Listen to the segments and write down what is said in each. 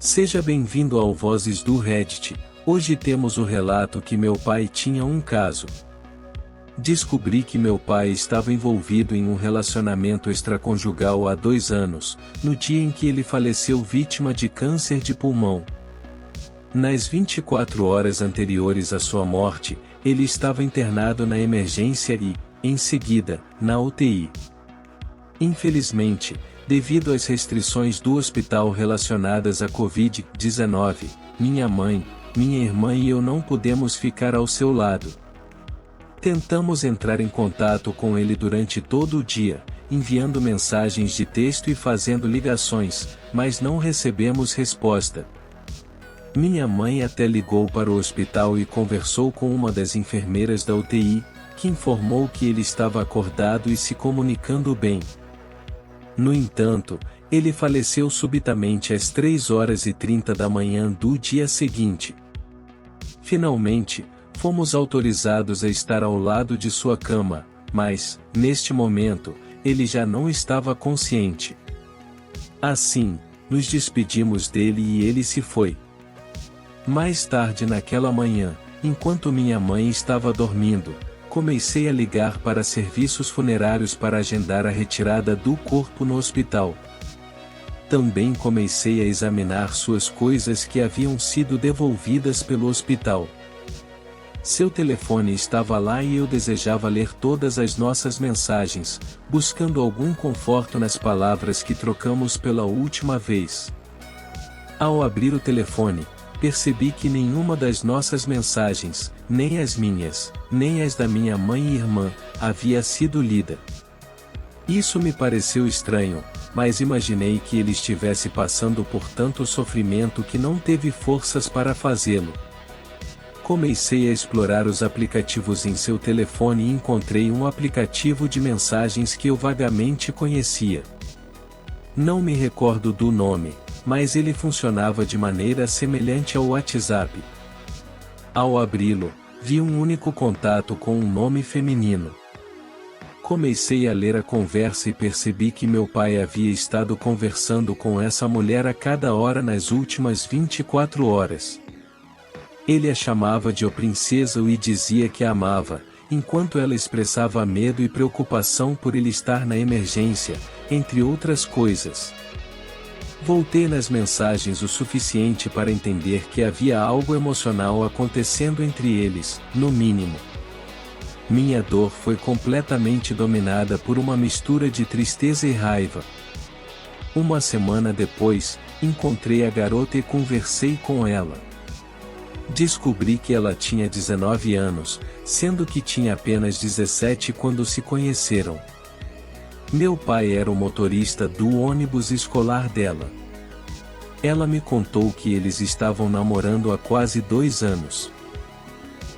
Seja bem-vindo ao Vozes do Reddit. Hoje temos o relato que meu pai tinha um caso. Descobri que meu pai estava envolvido em um relacionamento extraconjugal há 2 anos, no dia em que ele faleceu vítima de câncer de pulmão. Nas 24 horas anteriores à sua morte, ele estava internado na emergência e, em seguida, na UTI. Infelizmente, devido às restrições do hospital relacionadas à Covid-19, minha mãe, minha irmã e eu não pudemos ficar ao seu lado. Tentamos entrar em contato com ele durante todo o dia, enviando mensagens de texto e fazendo ligações, mas não recebemos resposta. Minha mãe até ligou para o hospital e conversou com uma das enfermeiras da UTI, que informou que ele estava acordado e se comunicando bem. No entanto, ele faleceu subitamente às 3h30 da manhã do dia seguinte. Finalmente, fomos autorizados a estar ao lado de sua cama, mas, neste momento, ele já não estava consciente. Assim, nos despedimos dele e ele se foi. Mais tarde naquela manhã, enquanto minha mãe estava dormindo, comecei a ligar para serviços funerários para agendar a retirada do corpo no hospital. Também comecei a examinar suas coisas que haviam sido devolvidas pelo hospital. Seu telefone estava lá e eu desejava ler todas as nossas mensagens, buscando algum conforto nas palavras que trocamos pela última vez. Ao abrir o telefone, percebi que nenhuma das nossas mensagens, nem as minhas, nem as da minha mãe e irmã, havia sido lida. Isso me pareceu estranho, mas imaginei que ele estivesse passando por tanto sofrimento que não teve forças para fazê-lo. Comecei a explorar os aplicativos em seu telefone e encontrei um aplicativo de mensagens que eu vagamente conhecia. Não me recordo do nome, mas ele funcionava de maneira semelhante ao WhatsApp. Ao abri-lo, vi um único contato com um nome feminino. Comecei a ler a conversa e percebi que meu pai havia estado conversando com essa mulher a cada hora nas últimas 24 horas. Ele a chamava de "Ó Princesa" e dizia que a amava, enquanto ela expressava medo e preocupação por ele estar na emergência, entre outras coisas. Voltei nas mensagens o suficiente para entender que havia algo emocional acontecendo entre eles, no mínimo. Minha dor foi completamente dominada por uma mistura de tristeza e raiva. Uma semana depois, encontrei a garota e conversei com ela. Descobri que ela tinha 19 anos, sendo que tinha apenas 17 quando se conheceram. Meu pai era o motorista do ônibus escolar dela. Ela me contou que eles estavam namorando há quase 2 anos.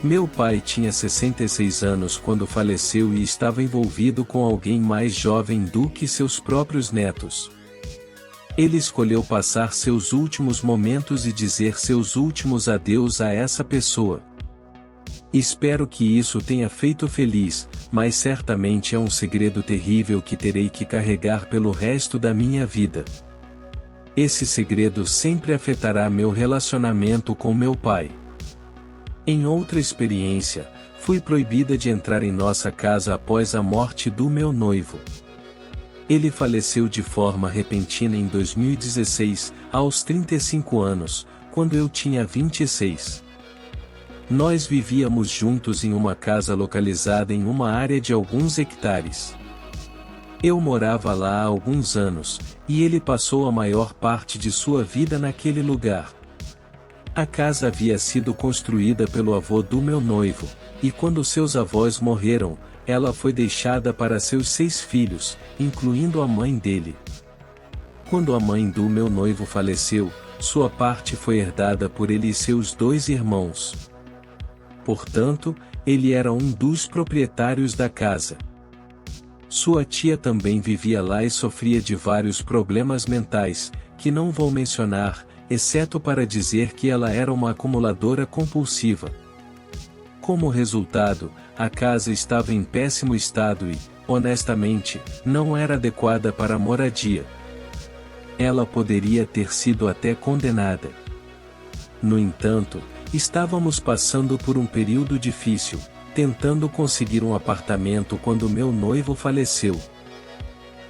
Meu pai tinha 66 anos quando faleceu e estava envolvido com alguém mais jovem do que seus próprios netos. Ele escolheu passar seus últimos momentos e dizer seus últimos adeus a essa pessoa. Espero que isso tenha feito feliz, mas certamente é um segredo terrível que terei que carregar pelo resto da minha vida. Esse segredo sempre afetará meu relacionamento com meu pai. Em outra experiência, fui proibida de entrar em nossa casa após a morte do meu noivo. Ele faleceu de forma repentina em 2016, aos 35 anos, quando eu tinha 26. Nós vivíamos juntos em uma casa localizada em uma área de alguns hectares. Eu morava lá há alguns anos, e ele passou a maior parte de sua vida naquele lugar. A casa havia sido construída pelo avô do meu noivo, e quando seus avós morreram, ela foi deixada para seus 6 filhos, incluindo a mãe dele. Quando a mãe do meu noivo faleceu, sua parte foi herdada por ele e seus 2 irmãos. Portanto, ele era um dos proprietários da casa. Sua tia também vivia lá e sofria de vários problemas mentais, que não vou mencionar, exceto para dizer que ela era uma acumuladora compulsiva. Como resultado, a casa estava em péssimo estado e, honestamente, não era adequada para moradia. Ela poderia ter sido até condenada. No entanto, estávamos passando por um período difícil, tentando conseguir um apartamento quando meu noivo faleceu.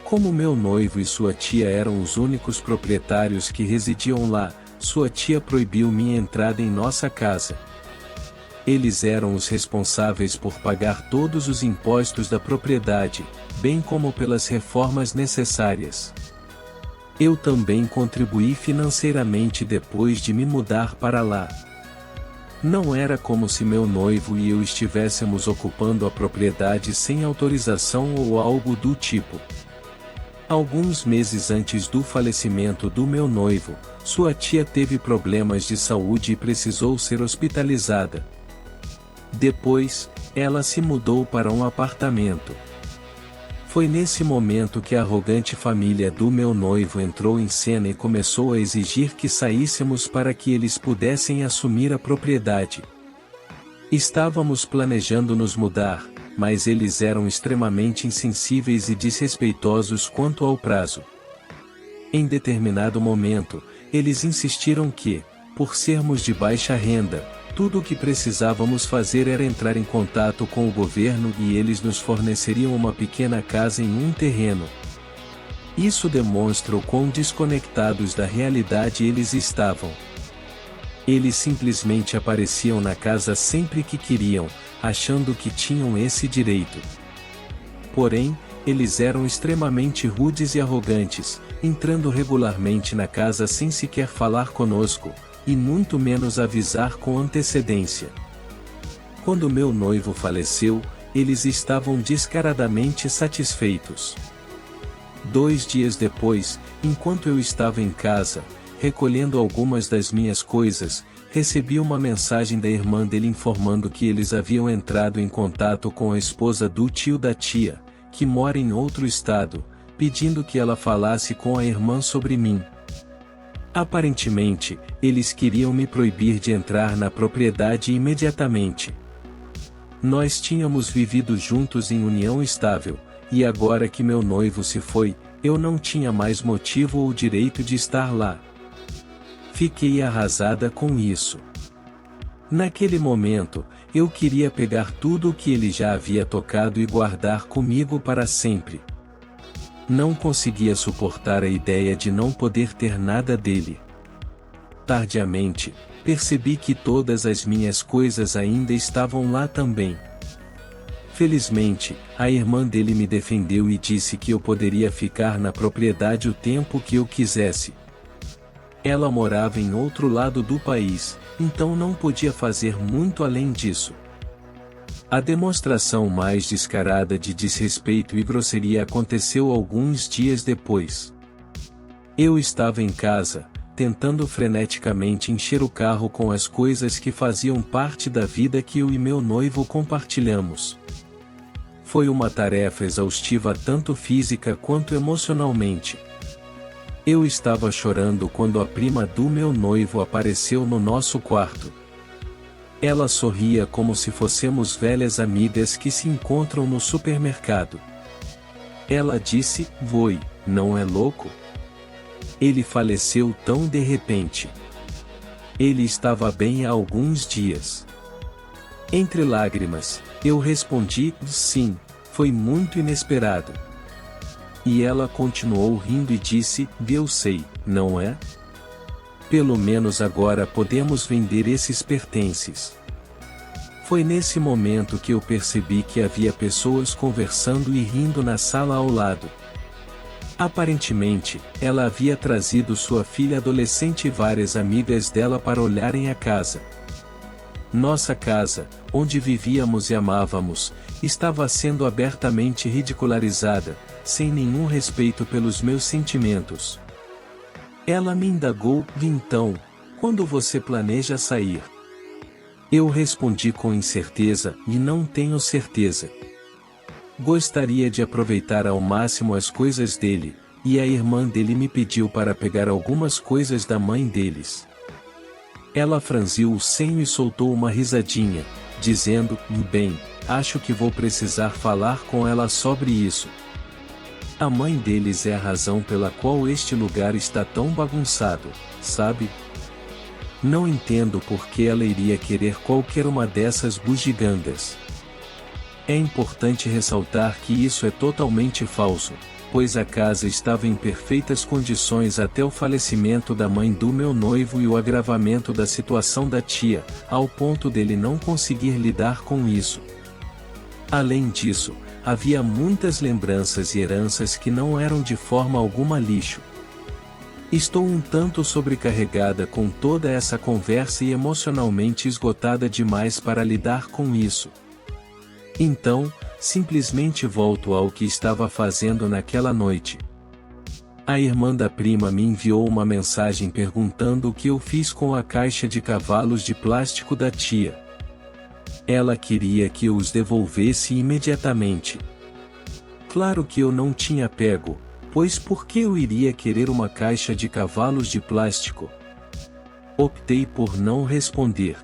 Como meu noivo e sua tia eram os únicos proprietários que residiam lá, sua tia proibiu minha entrada em nossa casa. Eles eram os responsáveis por pagar todos os impostos da propriedade, bem como pelas reformas necessárias. Eu também contribuí financeiramente depois de me mudar para lá. Não era como se meu noivo e eu estivéssemos ocupando a propriedade sem autorização ou algo do tipo. Alguns meses antes do falecimento do meu noivo, sua tia teve problemas de saúde e precisou ser hospitalizada. Depois, ela se mudou para um apartamento. Foi nesse momento que a arrogante família do meu noivo entrou em cena e começou a exigir que saíssemos para que eles pudessem assumir a propriedade. Estávamos planejando nos mudar, mas eles eram extremamente insensíveis e desrespeitosos quanto ao prazo. Em determinado momento, eles insistiram que, por sermos de baixa renda, tudo o que precisávamos fazer era entrar em contato com o governo e eles nos forneceriam uma pequena casa em um terreno. Isso demonstra o quão desconectados da realidade eles estavam. Eles simplesmente apareciam na casa sempre que queriam, achando que tinham esse direito. Porém, eles eram extremamente rudes e arrogantes, entrando regularmente na casa sem sequer falar conosco, e muito menos avisar com antecedência. Quando meu noivo faleceu, eles estavam descaradamente satisfeitos. 2 dias depois, enquanto eu estava em casa, recolhendo algumas das minhas coisas, recebi uma mensagem da irmã dele informando que eles haviam entrado em contato com a esposa do tio da tia, que mora em outro estado, pedindo que ela falasse com a irmã sobre mim. Aparentemente, eles queriam me proibir de entrar na propriedade imediatamente. Nós tínhamos vivido juntos em união estável, e agora que meu noivo se foi, eu não tinha mais motivo ou direito de estar lá. Fiquei arrasada com isso. Naquele momento, eu queria pegar tudo o que ele já havia tocado e guardar comigo para sempre. Não conseguia suportar a ideia de não poder ter nada dele. Tardiamente, percebi que todas as minhas coisas ainda estavam lá também. Felizmente, a irmã dele me defendeu e disse que eu poderia ficar na propriedade o tempo que eu quisesse. Ela morava em outro lado do país, então não podia fazer muito além disso. A demonstração mais descarada de desrespeito e grosseria aconteceu alguns dias depois. Eu estava em casa, tentando freneticamente encher o carro com as coisas que faziam parte da vida que eu e meu noivo compartilhamos. Foi uma tarefa exaustiva tanto física quanto emocionalmente. Eu estava chorando quando a prima do meu noivo apareceu no nosso quarto. Ela sorria como se fôssemos velhas amigas que se encontram no supermercado. Ela disse: "Voi, não é louco? Ele faleceu tão de repente. Ele estava bem há alguns dias." Entre lágrimas, eu respondi: "Sim, foi muito inesperado." E ela continuou rindo e disse: "Eu sei, não é? Pelo menos agora podemos vender esses pertences." Foi nesse momento que eu percebi que havia pessoas conversando e rindo na sala ao lado. Aparentemente, ela havia trazido sua filha adolescente e várias amigas dela para olharem a casa. Nossa casa, onde vivíamos e amávamos, estava sendo abertamente ridicularizada, sem nenhum respeito pelos meus sentimentos. Ela me indagou: "Então, quando você planeja sair?" Eu respondi com incerteza: "E não tenho certeza. Gostaria de aproveitar ao máximo as coisas dele, e a irmã dele me pediu para pegar algumas coisas da mãe deles." Ela franziu o senho e soltou uma risadinha, dizendo: "Bem, acho que vou precisar falar com ela sobre isso." A mãe deles é a razão pela qual este lugar está tão bagunçado, sabe? Não entendo por que ela iria querer qualquer uma dessas bugigangas. É importante ressaltar que isso é totalmente falso, pois a casa estava em perfeitas condições até o falecimento da mãe do meu noivo e o agravamento da situação da tia, ao ponto dele não conseguir lidar com isso. Além disso, havia muitas lembranças e heranças que não eram de forma alguma lixo. Estou um tanto sobrecarregada com toda essa conversa e emocionalmente esgotada demais para lidar com isso. Então, simplesmente volto ao que estava fazendo naquela noite. A irmã da prima me enviou uma mensagem perguntando o que eu fiz com a caixa de cavalos de plástico da tia. Ela queria que eu os devolvesse imediatamente. Claro que eu não tinha pego, pois por que eu iria querer uma caixa de cavalos de plástico? Optei por não responder.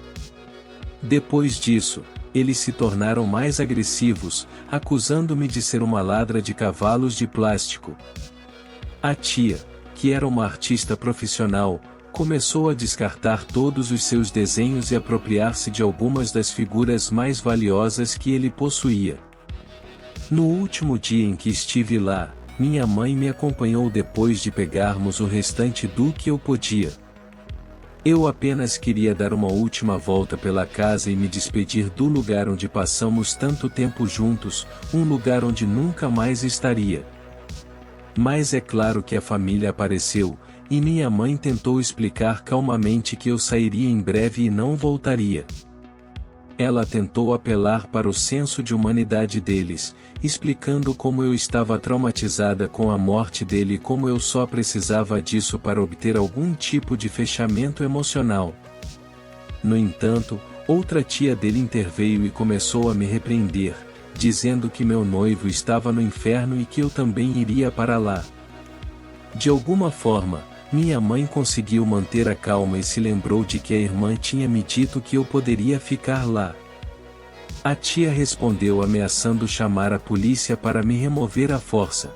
Depois disso, eles se tornaram mais agressivos, acusando-me de ser uma ladra de cavalos de plástico. A tia, que era uma artista profissional, começou a descartar todos os seus desenhos e apropriar-se de algumas das figuras mais valiosas que ele possuía. No último dia em que estive lá, minha mãe me acompanhou depois de pegarmos o restante do que eu podia. Eu apenas queria dar uma última volta pela casa e me despedir do lugar onde passamos tanto tempo juntos, um lugar onde nunca mais estaria. Mas é claro que a família apareceu, e minha mãe tentou explicar calmamente que eu sairia em breve e não voltaria. Ela tentou apelar para o senso de humanidade deles, explicando como eu estava traumatizada com a morte dele e como eu só precisava disso para obter algum tipo de fechamento emocional. No entanto, outra tia dele interveio e começou a me repreender, dizendo que meu noivo estava no inferno e que eu também iria para lá. De alguma forma, minha mãe conseguiu manter a calma e se lembrou de que a irmã tinha me dito que eu poderia ficar lá. A tia respondeu ameaçando chamar a polícia para me remover à força.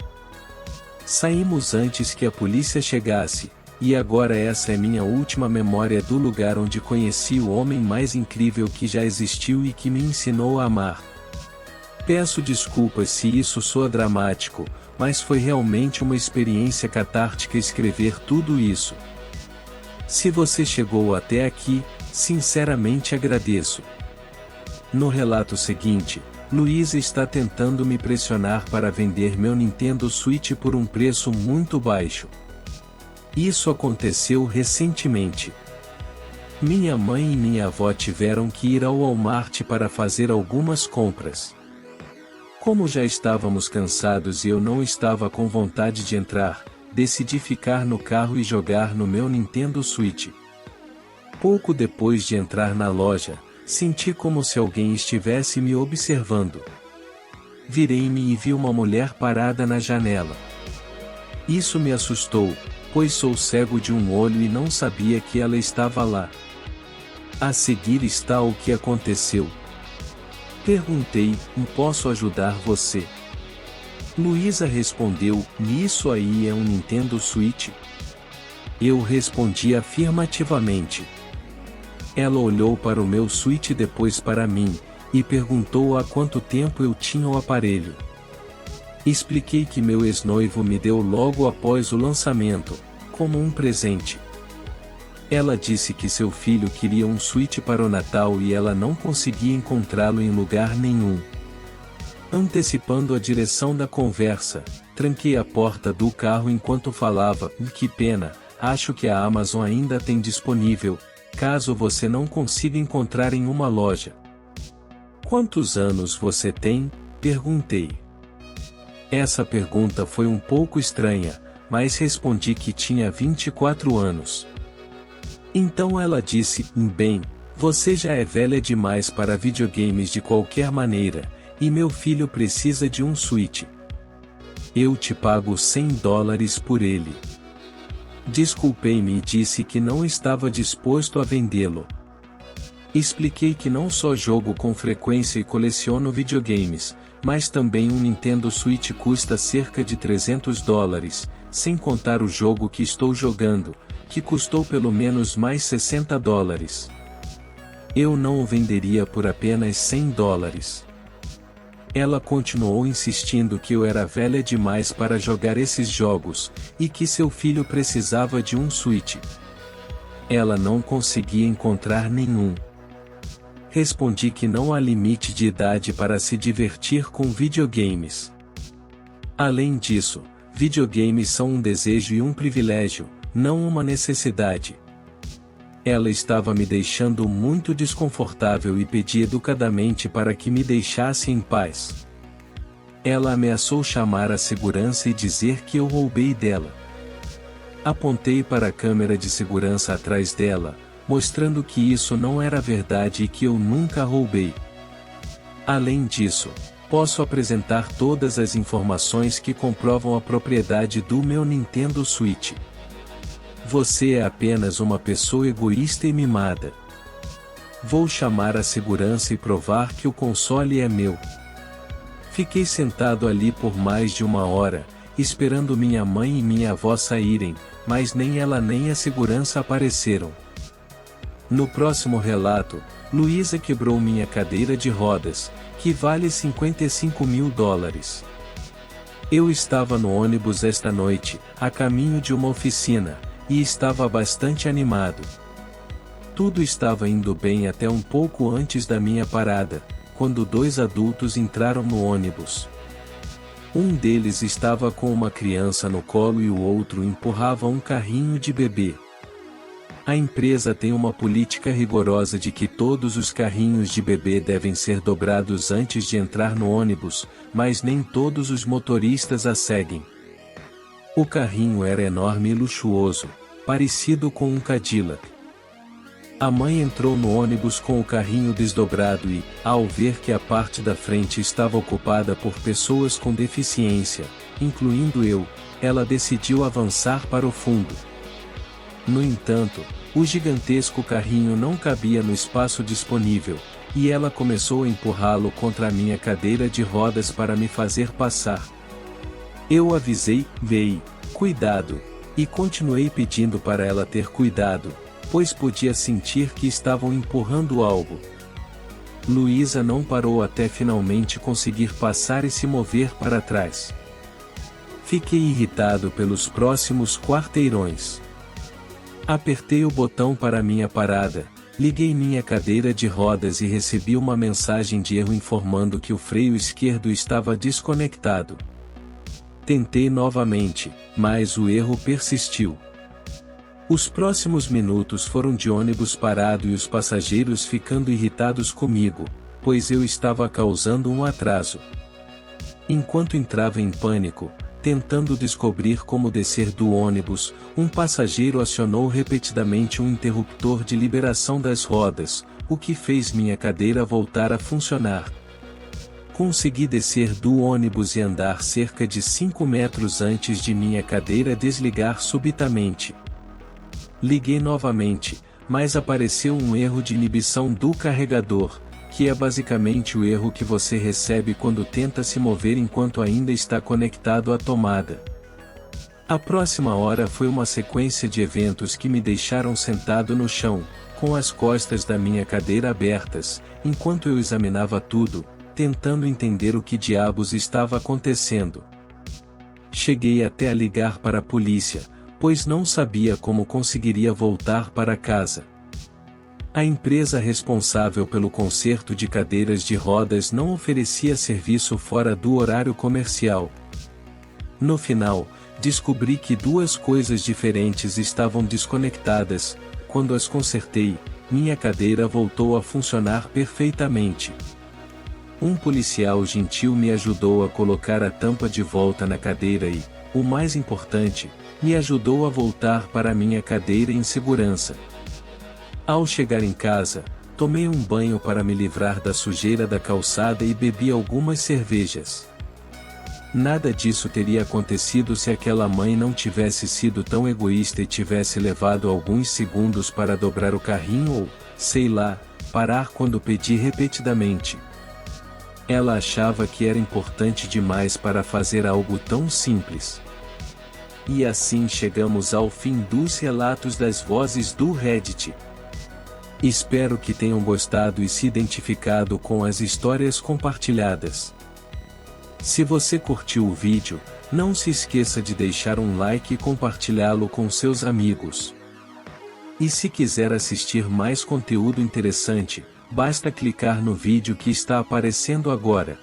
Saímos antes que a polícia chegasse, e agora essa é minha última memória do lugar onde conheci o homem mais incrível que já existiu e que me ensinou a amar. Peço desculpas se isso soa dramático, mas foi realmente uma experiência catártica escrever tudo isso. Se você chegou até aqui, sinceramente agradeço. No relato seguinte, Luísa está tentando me pressionar para vender meu Nintendo Switch por um preço muito baixo. Isso aconteceu recentemente. Minha mãe e minha avó tiveram que ir ao Walmart para fazer algumas compras. Como já estávamos cansados e eu não estava com vontade de entrar, decidi ficar no carro e jogar no meu Nintendo Switch. Pouco depois de entrar na loja, senti como se alguém estivesse me observando. Virei-me e vi uma mulher parada na janela. Isso me assustou, pois sou cego de um olho e não sabia que ela estava lá. A seguir está o que aconteceu. Perguntei, posso ajudar você? Luísa respondeu, isso aí é um Nintendo Switch? Eu respondi afirmativamente. Ela olhou para o meu Switch e depois para mim, e perguntou há quanto tempo eu tinha o aparelho. Expliquei que meu ex-noivo me deu logo após o lançamento, como um presente. Ela disse que seu filho queria um Switch para o Natal e ela não conseguia encontrá-lo em lugar nenhum. Antecipando a direção da conversa, tranquei a porta do carro enquanto falava, que pena, acho que a Amazon ainda tem disponível, caso você não consiga encontrar em uma loja. Quantos anos você tem? Perguntei. Essa pergunta foi um pouco estranha, mas respondi que tinha 24 anos. Então ela disse, bem, você já é velha demais para videogames de qualquer maneira, e meu filho precisa de um Switch. Eu te pago $100 por ele. Desculpei-me e disse que não estava disposto a vendê-lo. Expliquei que não só jogo com frequência e coleciono videogames, mas também um Nintendo Switch custa cerca de $300, sem contar o jogo que estou jogando, que custou pelo menos mais $60. Eu não o venderia por apenas $100. Ela continuou insistindo que eu era velha demais para jogar esses jogos, e que seu filho precisava de um Switch. Ela não conseguia encontrar nenhum. Respondi que não há limite de idade para se divertir com videogames. Além disso, videogames são um desejo e um privilégio, não uma necessidade. Ela estava me deixando muito desconfortável e pedi educadamente para que me deixasse em paz. Ela ameaçou chamar a segurança e dizer que eu roubei dela. Apontei para a câmera de segurança atrás dela, mostrando que isso não era verdade e que eu nunca roubei. Além disso, posso apresentar todas as informações que comprovam a propriedade do meu Nintendo Switch. Você é apenas uma pessoa egoísta e mimada. Vou chamar a segurança e provar que o console é meu. Fiquei sentado ali por mais de 1 hora, esperando minha mãe e minha avó saírem, mas nem ela nem a segurança apareceram. No próximo relato, Luísa quebrou minha cadeira de rodas, que vale $55 mil. Eu estava no ônibus esta noite, a caminho de uma oficina, e estava bastante animado. Tudo estava indo bem até um pouco antes da minha parada, quando 2 adultos entraram no ônibus. Um deles estava com uma criança no colo e o outro empurrava um carrinho de bebê. A empresa tem uma política rigorosa de que todos os carrinhos de bebê devem ser dobrados antes de entrar no ônibus, mas nem todos os motoristas a seguem. O carrinho era enorme e luxuoso, parecido com um Cadillac. A mãe entrou no ônibus com o carrinho desdobrado e, ao ver que a parte da frente estava ocupada por pessoas com deficiência, incluindo eu, ela decidiu avançar para o fundo. No entanto, o gigantesco carrinho não cabia no espaço disponível, e ela começou a empurrá-lo contra a minha cadeira de rodas para me fazer passar. Eu avisei, "Vei, cuidado", e continuei pedindo para ela ter cuidado, pois podia sentir que estavam empurrando algo. Luísa não parou até finalmente conseguir passar e se mover para trás. Fiquei irritado pelos próximos quarteirões. Apertei o botão para minha parada, liguei minha cadeira de rodas e recebi uma mensagem de erro informando que o freio esquerdo estava desconectado. Tentei novamente, mas o erro persistiu. Os próximos minutos foram de ônibus parado e os passageiros ficando irritados comigo, pois eu estava causando um atraso. Enquanto entrava em pânico, tentando descobrir como descer do ônibus, um passageiro acionou repetidamente um interruptor de liberação das rodas, o que fez minha cadeira voltar a funcionar. Consegui descer do ônibus e andar cerca de 5 metros antes de minha cadeira desligar subitamente. Liguei novamente, mas apareceu um erro de inibição do carregador, que é basicamente o erro que você recebe quando tenta se mover enquanto ainda está conectado à tomada. A próxima hora foi uma sequência de eventos que me deixaram sentado no chão, com as costas da minha cadeira abertas, enquanto eu examinava tudo, tentando entender o que diabos estava acontecendo. Cheguei até a ligar para a polícia, pois não sabia como conseguiria voltar para casa. A empresa responsável pelo conserto de cadeiras de rodas não oferecia serviço fora do horário comercial. No final, descobri que 2 coisas diferentes estavam desconectadas. Quando as consertei, minha cadeira voltou a funcionar perfeitamente. Um policial gentil me ajudou a colocar a tampa de volta na cadeira e, o mais importante, me ajudou a voltar para minha cadeira em segurança. Ao chegar em casa, tomei um banho para me livrar da sujeira da calçada e bebi algumas cervejas. Nada disso teria acontecido se aquela mãe não tivesse sido tão egoísta e tivesse levado alguns segundos para dobrar o carrinho ou, sei lá, parar quando pedi repetidamente. Ela achava que era importante demais para fazer algo tão simples. E assim chegamos ao fim dos relatos das vozes do Reddit. Espero que tenham gostado e se identificado com as histórias compartilhadas. Se você curtiu o vídeo, não se esqueça de deixar um like e compartilhá-lo com seus amigos. E se quiser assistir mais conteúdo interessante, basta clicar no vídeo que está aparecendo agora.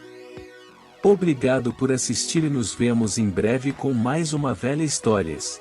Obrigado por assistir e nos vemos em breve com mais uma Velha Histórias.